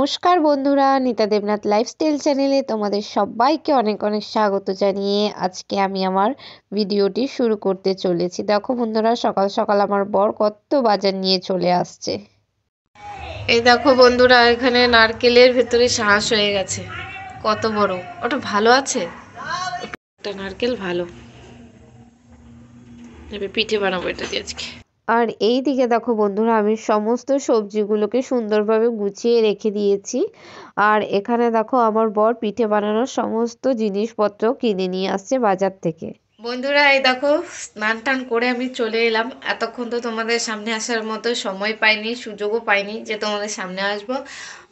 নমস্কার বন্ধুরা, নিতা দেবনাথ লাইফস্টাইল চ্যানেলে তোমাদের সবাইকে অনেক অনেক স্বাগত জানিয়ে আজকে আমি আমার ভিডিওটি শুরু করতে চলেছি। দেখো বন্ধুরা, সকাল সকাল আমার বর কত বাজার নিয়ে চলে আসছে। এই দেখো বন্ধুরা, এখানে নারকেলের ভেতরে শাঁস হয়ে গেছে, কত বড়। ওটা ভালো আছে, একটা নারকেল ভালো। পিঠে বানাবো এটা দিয়ে আজকে। আর এই দিকে দেখো বন্ধুরা, আমি সমস্ত সবজিগুলোকে সুন্দরভাবে গুছিয়ে রেখে দিয়েছি। আর এখানে দেখো আমার বর পিঠে বানানোর সমস্ত জিনিসপত্র কিনে নিয়ে আসছে বাজার থেকে। বন্ধুরা, এই দেখো স্নান টান করে আমি চলে এলাম। এতক্ষণ তো তোমাদের সামনে আসার মতো সময় পাইনি, সুযোগও পাইনি যে তোমাদের সামনে আসবো।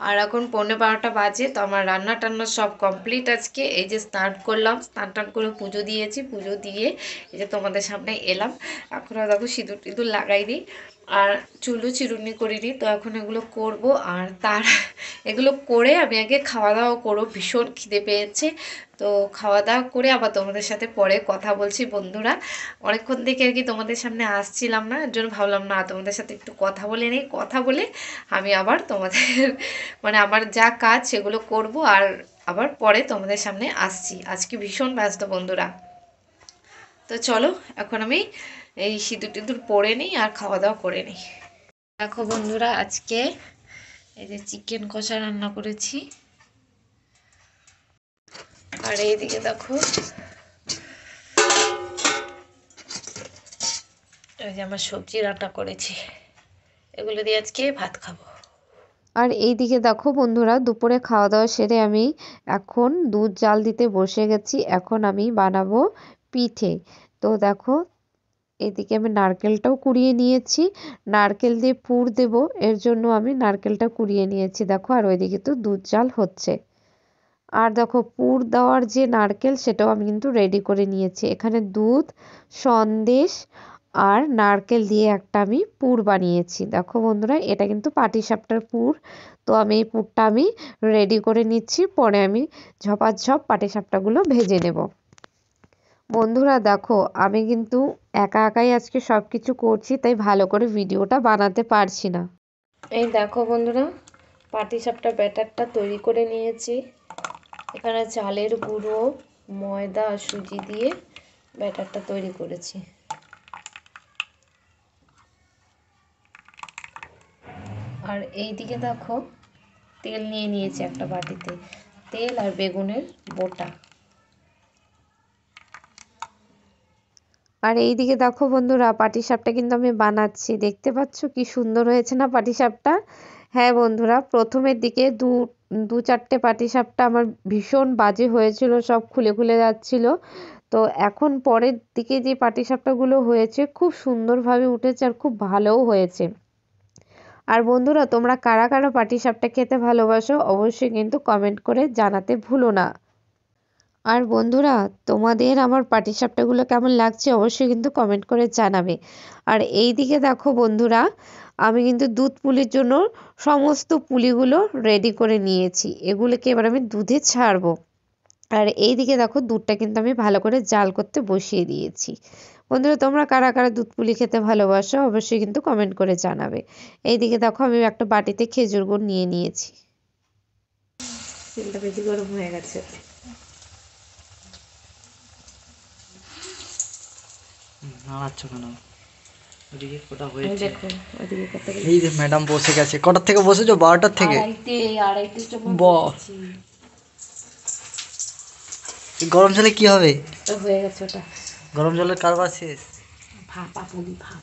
আর এখন 11:15 বাজে, তো আমার রান্না টান্না সব কমপ্লিট আজকে। এই যে স্নান করলাম, স্নান টান করে পুজো দিয়েছি, পুজো দিয়ে এই যে তোমাদের সামনে এলাম। এখন দেখো সিঁদুর টিঁদুর লাগাইনি আর চুলও চিরুনি করিনি, তো এখন এগুলো করব। আর এগুলো করে আমি আগে খাওয়া দাওয়া করবো, ভীষণ খিদে পেয়েছে। তো খাওয়া দাওয়া করে আবার তোমাদের সাথে পরে কথা বলছি বন্ধুরা। অনেকক্ষণ থেকে আর কি তোমাদের সামনে আসছিলাম না, এর জন্য ভাবলাম না তোমাদের সাথে একটু কথা বলে নেই। কথা বলে আমি আবার তোমাদের মানে আমার যা কাজ সেগুলো করব, আর আবার পরে তোমাদের সামনে আসছি। আজকে ভীষণ ব্যস্ত বন্ধুরা। তো চলো এখন আমি এই সিঁদুর টিঁদুর পরে নিই আর খাওয়া দাওয়া করে নিই। দেখো বন্ধুরা, আজকে এই যে চিকেন কষা রান্না করেছি। আর এইদিকে দেখো এই যে আমার সবজি রান্না করেছি, এগুলো দিয়ে আজকে ভাত খাবো। আর এইদিকে দেখো বন্ধুরা, দুপুরে খাওয়া দাওয়া সেরে আমি এখন দুধ জাল দিতে বসে গেছি। এখন আমি বানাবো পিঠে। তো দেখো এদিকে আমি নারকেলটাও কুড়িয়ে নিয়েছি, নারকেল দিয়ে পুর দেব, এর জন্য আমি নারকেলটা কুড়িয়ে নিয়েছি দেখো। আর ওইদিকে তো দুধ জাল হচ্ছে। আর দেখো পুর দেওয়ার যে নারকেল সেটাও আমি কিন্তু রেডি করে নিয়েছি। এখানে দুধ, সন্দেশ আর নারকেল দিয়ে একটা আমি পুর বানিয়েছি। দেখো বন্ধুরা, এটা কিন্তু পাটিসাপটার পুর। তো আমি এই পুরটা আমি রেডি করে নিচ্ছি, পরে আমি ঝপাঝপ পাটিসাপটাগুলো ভেজে নেব। বন্ধুরা দেখো, আমি কিন্তু একা একাই আজকে সব কিছু করছি, তাই ভালো করে ভিডিওটা বানাতে পারছি না। এই দেখো বন্ধুরা, পাটিসাপটা ব্যাটারটা তৈরি করে নিয়েছি। এখানে চালের গুঁড়ো, ময়দা আর সুজি দিয়ে ব্যাটারটা তৈরি করেছি। আর এই দিকে দেখো তেল নিয়ে নিয়েছি একটা বাটিতে, তেল আর বেগুনের বোটা। আর এইদিকে দেখো বন্ধুরা, পাটিসাপটা কিন্তু আমি বানাচ্ছি। দেখতে পাচ্ছ কি সুন্দর হয়েছে না পাটিসাপটা? হ্যাঁ বন্ধুরা, প্রথমের দিকে দু চারটে পাটিসাপটা আমার ভীষণ বাজে হয়েছিল, সব খুলে খুলে যাচ্ছিল। তো এখন পরের দিকে যে পাটিসাপটাগুলো হয়েছে খুব সুন্দরভাবে উঠেছে আর খুব ভালোও হয়েছে। আর বন্ধুরা, তোমরা কারা কারা পাটিসাপটা খেতে ভালোবাসো অবশ্যই কিন্তু কমেন্ট করে জানাতে ভুলো না। আর বন্ধুরা, তোমাদের আমার পাটিসাপটাগুলো কেমন লাগছে অবশ্যই কিন্তু কমেন্ট করে জানাবে। আর এই দিকে দেখো বন্ধুরা, আমি কিন্তু দুধ পুলির জন্য সমস্ত পুলিগুলো রেডি করে নিয়েছি। এগুলোকে এবার আমি দুধে ছাড়বো। আর এই দিকে দেখো দুধটা কিন্তু আমি ভালো করে জাল করতে বসিয়ে দিয়েছি। বন্ধুরা, তোমরা কারা কারা দুধ পুলি খেতে ভালোবাসো অবশ্যই কিন্তু কমেন্ট করে জানাবে। এইদিকে দেখো আমি একটা বাটিতে খেজুর গুড় নিয়ে নিয়েছি। তেলটা বেশি গরম হয়ে গেছে। নাড়াচ্ছ কেন? ওদিকে কোটা হয়েছে, দেখো ওদিকে কত। এই যে ম্যাডাম বসে গেছে। কটার থেকে বসেছো? 12টার থেকে? আড়াইটের সময় বাহ, গরম জলে কি হবে? হয়ে গেছে ওটা। গরম জলের কারবার শেষ। ভাপা পুলি ভাপ।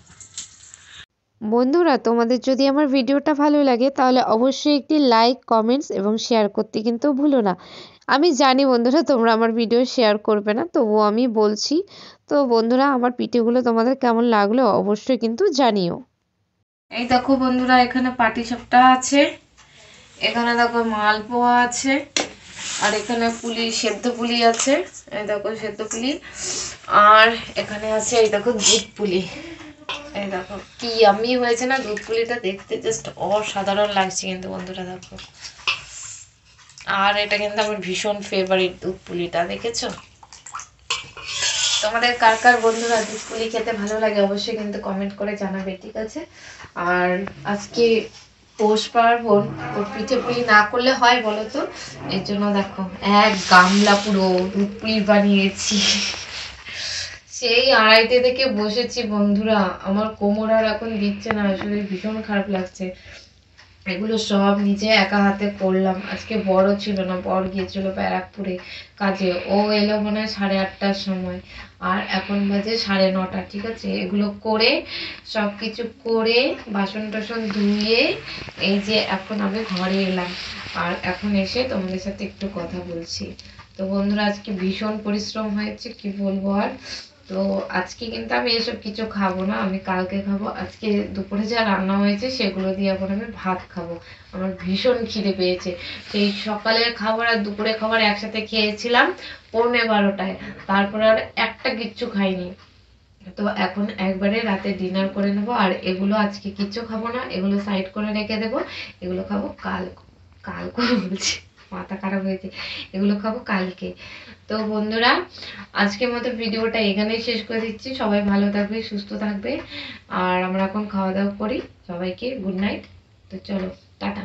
বন্ধুরা, তোমাদের যদি আমার ভিডিওটা ভালো লাগে তাহলে অবশ্যই একটি লাইক, কমেন্টস এবং শেয়ার করতে কিন্তু ভুলো না। আমি জানি বন্ধুরা তোমরা আমার ভিডিও শেয়ার করবে না, তবুও আমি বলছি। তো বন্ধুরা, আমার পিঠেগুলো তোমাদের কেমন লাগলো অবশ্যই কিন্তু জানিও। এই দেখো বন্ধুরা, এখানে পাটিসাপটা আছে, এখানে দেখো মালপোয়া আছে, আর এখানে পুলি, সেদ্ধ পুলি আছে। এই দেখো সেদ্ধ পুলি। আর এখানে আছে এই দেখো দুধ পুলি। এই দেখো কি ইয়াম্মি হয়েছে না দুধ পুলিটা, দেখতে জাস্ট অসাধারণ লাগছে কিন্তু বন্ধুরা দেখো। আর এটা কিন্তু আমার ভীষণ ফেভারিট দুধ পুলিটা, দেখেছো? তোমাদের কার কার বন্ধুরা দুধ পুলি খেতে ভালো লাগে অবশ্যই কিন্তু কমেন্ট করে জানাবে, ঠিক আছে? আর আজকে পৌষ পার্বণ ওর পিঠে পুলি না করলে হয় বলো তো? এর জন্য দেখো এক গামলা পুরো দুধ পুলি বানিয়েছি। সেই 2:30 থেকে বসেছি বন্ধুরা, আমার কোমর আর এখন দিচ্ছে না, শরীর ভীষণ খারাপ লাগছে। এগুলো সব নিজে একা হাতে করলাম। আজকে বড় ছিল না, বর গিয়েছিল ব্যারাকপুরে কাজে, ও এলো মনে হয় 8:30টার সময়, আর এখন বাজে 9:30। ঠিক আছে, এগুলো করে সবকিছু করে বাসন টাসন ধুয়ে এই যে এখন আমি ঘরে এলাম, আর এখন এসে তোমাদের সাথে একটু কথা বলছি। তো বন্ধুরা আজকে ভীষণ পরিশ্রম হয়েছে, কি বলবো আর। তো আজকে কিন্তু আমি এসব কিছু খাবো না, আমি কালকে খাবো। আজকে দুপুরে যা রান্না হয়েছে সেগুলো দিয়ে এখন আমি ভাত খাবো। আমার ভীষণ খিদে পেয়েছে, সেই সকালের খাবার আর দুপুরে খাবার একসাথে খেয়েছিলাম 11:45টায়, তারপর আর একটা কিচ্ছু খাইনি। তো এখন একবারে রাতে ডিনার করে নেবো, আর এগুলো আজকে কিচ্ছু খাবো না, এগুলো সাইড করে রেখে দেবো। এগুলো খাবো কাল, কাল করে বলছি, মাথা খারাপ হয়েছে, এগুলো খাবো কালকে। তো বন্ধুরা আজকের মতো ভিডিওটা এখানেই শেষ করে দিচ্ছি। সবাই ভালো থাকবে, সুস্থ থাকবে, আর আমরা এখন খাওয়া দাওয়া করি। সবাইকে গুড নাইট। তো চলো, টাটা।